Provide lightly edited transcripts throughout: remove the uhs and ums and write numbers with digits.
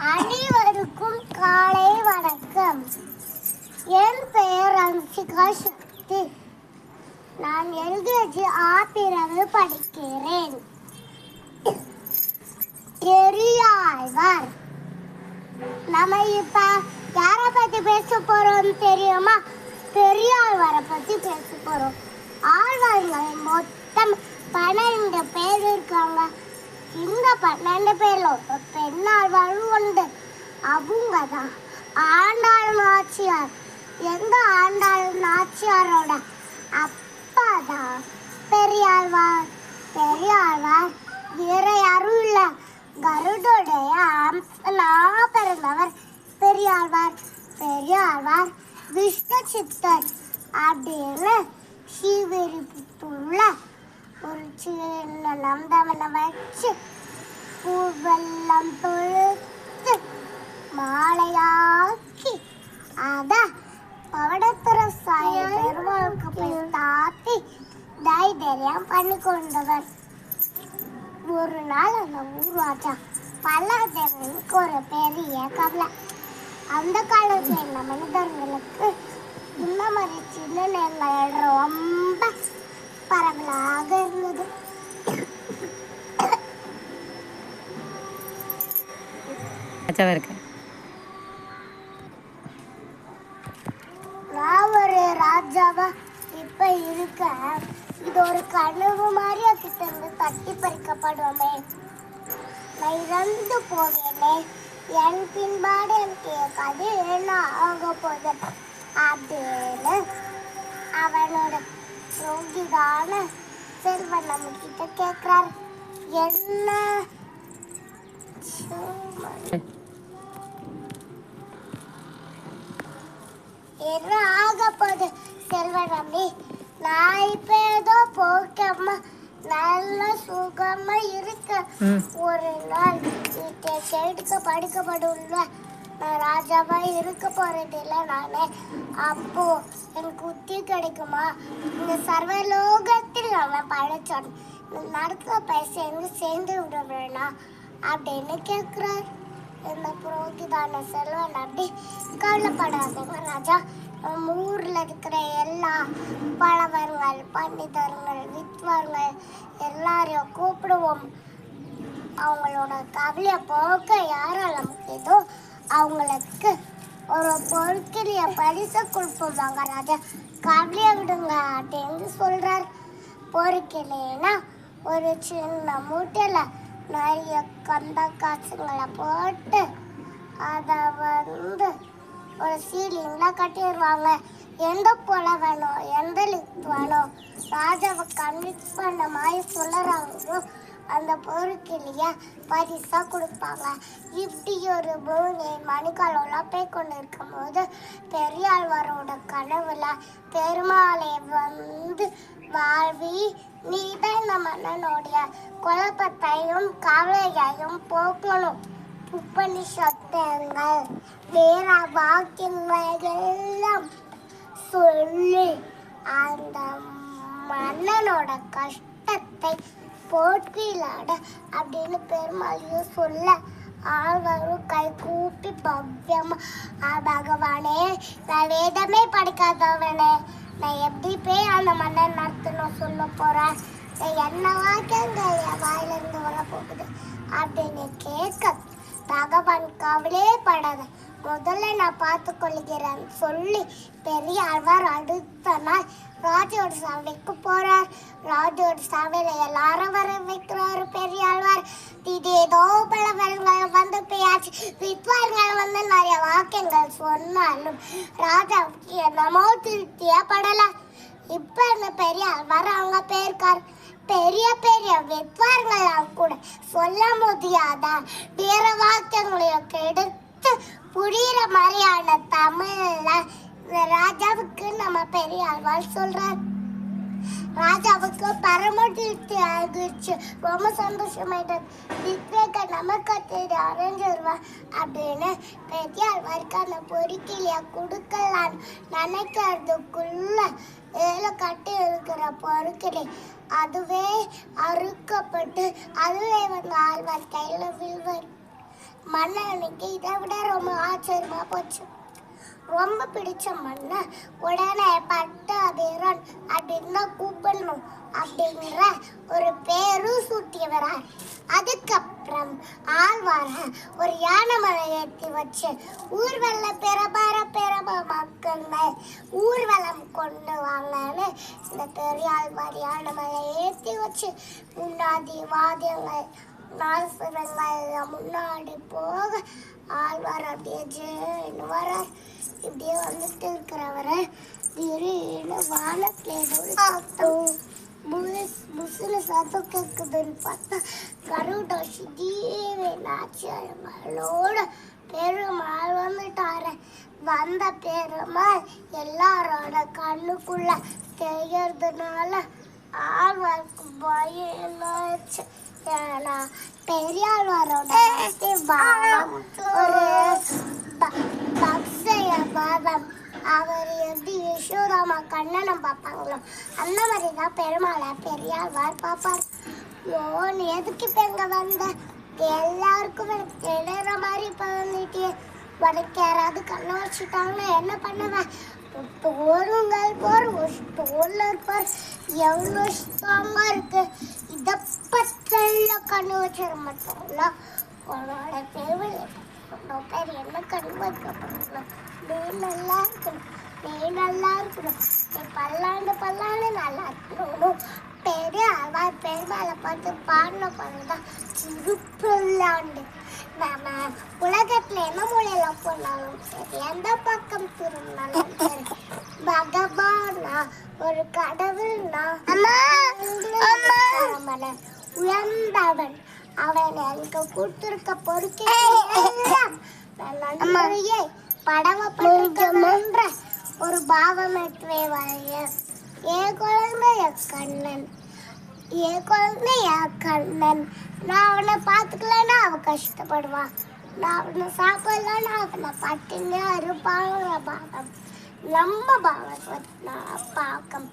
அனைவருக்கும் காலை வணக்கம். என் பெயர் அன்சிகா சக்தி. நான் எல்கேஜி ஆபிரவு படிக்கிறேன். பெரியாழ்வார். நம்ம இப்ப யாரை பத்தி பேச போறோம் தெரியுமா? பெரியாழ்வாரை பத்தி பேச போறோம். ஆழ்வார்கள் மொத்தம் 12 பேர் இருக்காங்க. இந்த 12 பேர்ல ஒரு பெண்ணாழ்வாரும் உண்டு. அவங்க தான் ஆண்டாள் நாச்சியார். எந்த ஆண்டாள் நாச்சியாரோட அப்பா தான் பெரியாழ்வார். பெரியாழ்வார் வேற யாரும் இல்ல, கருடுடைய அம்சனாக பிறந்தவர் பெரியாழ்வார். பெரியாழ்வார் விஷ்ணு சித்தர் அப்படின்னு ஸ்ரீவில்லிபுத்தூர்ல ஒரு சின்ன நந்தவனை வச்சு பூவெல்லாம் தொழுத்து மாலையாக்கி அத பவடத்துற சாய பெருமாளுக்கு போய் தாத்தி தைரியம் பண்ணி கொண்டவர். ஒரு நாள் அந்த ஊர் ராஜா பல்லாதேவனுக்கு ஒரு பெரிய கவலை. அந்த காலத்துல இந்த மனிதர்களுக்கு இந்த மாதிரி சின்ன நேரங்கள் ரொம்ப பரவலாக இருந்தது. நான் ஒரு ராஜாவா இப்ப இருக்க, இது ஒரு கனவு மாதிரி கிட்ட இருந்து தட்டி பறிக்கப்படுவோமே, நான் இறந்து போவேனே, என் பின்பாடு எனக்கு கதை என்ன ஆக போகுது அப்படின்னு அவனோட யோகிதான செல்வன் நம்ம கிட்ட கேட்கிறார். என்ன ஆக போகுது செல்வன் நம்பி? நான் இப்ப ஏதோ போக்கமா நல்ல சுகமா இருக்க. ஒரு நாள் கேட்டுக்க படுக்கப்படும்ல, நான் ராஜாவா இருக்க போறது இல்லை நானே. அப்போ எனக்கு உத்தி கிடைக்குமா? இந்த சர்வலோகத்தில் நம்ம படைச்சோம், நடக்க பைசா சேர்ந்து விடுவேனா அப்படின்னு கேட்கிறார். இந்த புரோகிதான செல்வன் அப்படி கவலைப்படாதீங்க ராஜா, நம்ம ஊர்ல இருக்கிற எல்லா பழவர்கள், பண்டிதர்கள், வித்வார்கள் எல்லாரையும் கூப்பிடுவோம். அவங்களோட கவலையை போக்க யாரால முடியுதோ அவங்களுக்கு ஒரு பொருட்களிய பரிசு கொடுப்போம் ராஜா, கவலையை விடுங்க அப்படின்னு சொல்றார். பொருட்களேனா ஒரு சின்ன மூட்டையில நிறைய கந்த காசுங்களை போட்டு அதை ஒரு சீலிங்ல கட்டிடுவாங்க. எந்த போல வேணும், எந்த லிஃப்ட் வேணும், ராஜாவை கன்வின்ஸ் பண்ண மாதிரி சொல்லுறாங்களோ அந்த பொருட்களைய பரிசா கொடுப்பாங்க. இப்படி ஒரு 3 மணிக்காலம்லாம் போய் கொண்டு இருக்கும் போது பெரியாழ்வாரோட கனவுல பெருமாளை வாழ்வி, நீதான் இந்த மன்னனுடைய குழப்பத்தையும் கவலையையும் போக்கணும். உபனிஷத்தங்கள் வேற வாக்கியங்கள் எல்லாம் சொல்லி அந்த மன்னனோட கஷ்டத்தை போற்றிலாட அப்படின்னு பெருமாளையும் சொல்ல ஆழ்வாரும் கை கூப்பி பவ்யமா, பகவானே நான் வேதமே படிக்காதவனே, நான் எப்படி போய் அந்த மன்னன் நடத்தணும் சொல்ல போறேன், என்ன வாக்கியங்கள் என் வாயிலிருந்து வர போகுது அப்படின்னு கேட்க பகவான் கவலையே படாத, முதல்ல நான் பார்த்து கொள்கிறேன் சொல்லி பெரியாழ்வார் அடுத்த நாள் ராஜோட சபைக்கு போறார். ராஜோட சபையில எல்லாரும் வர வைக்கிறாரு பெரியாழ்வார். இதேதோ பலவர்கள் வந்து பேச்சு வித்வான்கள் நிறைய வாக்கியங்கள் சொன்னாலும் ராஜாவுக்கு என்னமோ திருப்தியா படல. இப்ப இந்த பெரியாழ்வார் அவங்க போயிருக்காரு. பெரிய பெரிய வித்வான்கள் கூட சொல்ல முடியாத வேற வாக்கியங்களையும் கெடுத்து புரியுற மாதிரியான தமிழ்ல ராஜாவுக்கு நம்ம பெரியாழ்வார் சொல்றார். ராஜாவுக்கு பரம திருப்தி ஆகிடுச்சு, ரொம்ப சந்தோஷமாயிட்டது. வித்வேக நமக்கு அரைஞ்சிருவா அப்படின்னு பெரியாழ்வாருக்கு அந்த பொறிக்கிலிய கொடுக்கலான்னு நினைக்கிறதுக்குள்ள 7 கட்டு இருக்கிற பொறுக்கிலே அதுவே அறுக்கப்பட்டு அதுவே ஆழ்வார் கையில விழுவார். மன்னனுக்கு இதை விட ரொம்ப ஆச்சரியமா போச்சு. ரொம்ப பிடிச்ச மண்ணை உடனே பட்டாபிரான் அப்படின்னு கூப்பிடணும் அப்படிங்கிற ஒரு பேரும் சூட்டியவரார். அதுக்கப்புறம் ஆழ்வார ஒரு யானை மலை ஏற்றி வச்சு ஊர்வல பிரப மக்கள் ஊர்வலம் கொண்டு வாங்கன்னு இந்த பெரியாழ்வார் யானை மலை ஏற்றி வச்சு முன்னாடி வாத்தியங்கள் நாசுரங்கள் முன்னாடி போக ஆழ்வார் அப்படியே ஜெயின்னு வரார். இப்படியே வந்துட்டு இருக்கிறவரை திடீர்னு வானத்துல புசுன்னு சத்தம் கேட்குதுன்னு பார்த்தா கருடாசி தீவே நாச்சியம்மளோட பெருமாள் வந்துட்டாரு. வந்த பெருமாள் எல்லாரோட கண்ணுக்குள்ள தெரியறதுனால ஆழ்வாருக்கு பயம் என்னாச்சு. ஏன்னா பெரியாழ்வாரோட ஒரு பக்ஷய பாதம் அவர் எப்படி யசோதாமா கண்ணனை பார்ப்பாங்களோ அந்த மாதிரி தான் பெருமாளை பெரியாழ்வார் பார்ப்பார். நீ எதுக்கு இப்போ இங்கே வந்த? எல்லாருக்கும் எழுற மாதிரி இப்போ வந்துட்டு உனக்கு யாராவது கண்ணை வச்சுட்டாங்கன்னா என்ன பண்ணுவேன்? போருங்கள் ஸ்டோர்ல இருப்பார். எவ்வளோ ஸ்ட்ராங்கா இருக்கு. இதை பற்றெல்லாம் கண்ணு வச்சிட மாட்டோம்ல. உன்னோட பேர் என்ன கண்ணு வைக்கப்படணும்? நீ நல்லா இருக்கணும், நீ நல்லா இருக்கணும், நீ பல்லாண்டு நல்லா இருக்கணும். பெரியாழ்வார் பெருமாளை பார்த்து பாடின பாடல்தான் திருப்புல்லாண்டு. நாம உலகத்துல என்ன மூலையில போனாலும் சரி, எந்த பக்கம் திரும்பினாலும் சரி, பகவானா ஒரு கடவுள்னா உயர்ந்தவன். அவன் எனக்கு கொடுத்திருக்க பொறுக்கெல்லாம் நன்றியை படவப்பட்டிருக்கின்ற ஒரு பாவமற்றே வரைய ஏ குழந்தைய கண்ணன். நான் அவனை பார்த்துக்கலன்னா அவன் கஷ்டப்படுவான். நான் அவனை சாப்பிடலன்னா அவனை பட்டினியா இருப்பாங்கிற பாவம் நம்ம பாவத்தை பாக்கம்.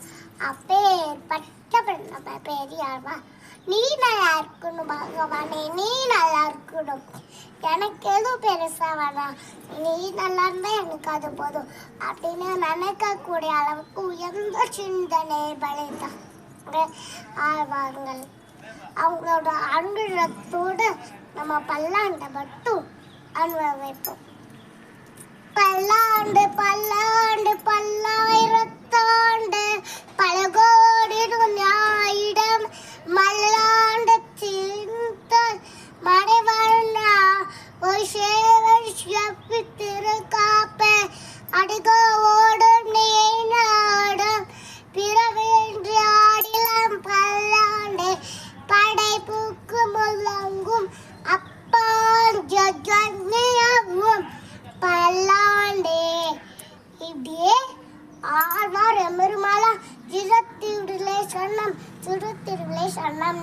அப்பேற்பட்ட நம்ம பெரியாழ்வா நீ நல்லா இருக்கணும் பகவானே, நீ நல்லா இருக்கணும். எனக்கு எதுவும் பெருசா வேணாம், நீ நல்லா இருந்தா எனக்கு அது போதும் அப்படின்னு நினைக்கக்கூடிய அளவுக்கு உயர்ந்த சிந்தனை படைத்தாங்க ஆழ்வார்கள். அவங்களோட அனுகிரகத்தோடு நம்ம பல்லாண்டை மட்டும் அனுபவிப்போம். பல்லாண்டு பல்லாண்டு பல்லாயிரத்தாண்டு பல கோடி ஞாயிடம் மல்லாண்டு தீர்த்தால் மறைவண்ணா ஒரு சேவல் செப்பி திருக்காப்ப அடிகோடு நீநாடும் பிறவேன்று ஆடிலம் பல்லாண்டு படைப்புக்கு முழங்கும் அப்பான் ஜன்னியவும் பல்லாண்டே. இப்படியே ஆழ்வார் எம்பெருமாளா திருத்திருவிழை சொன்னம்.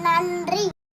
நன்றி.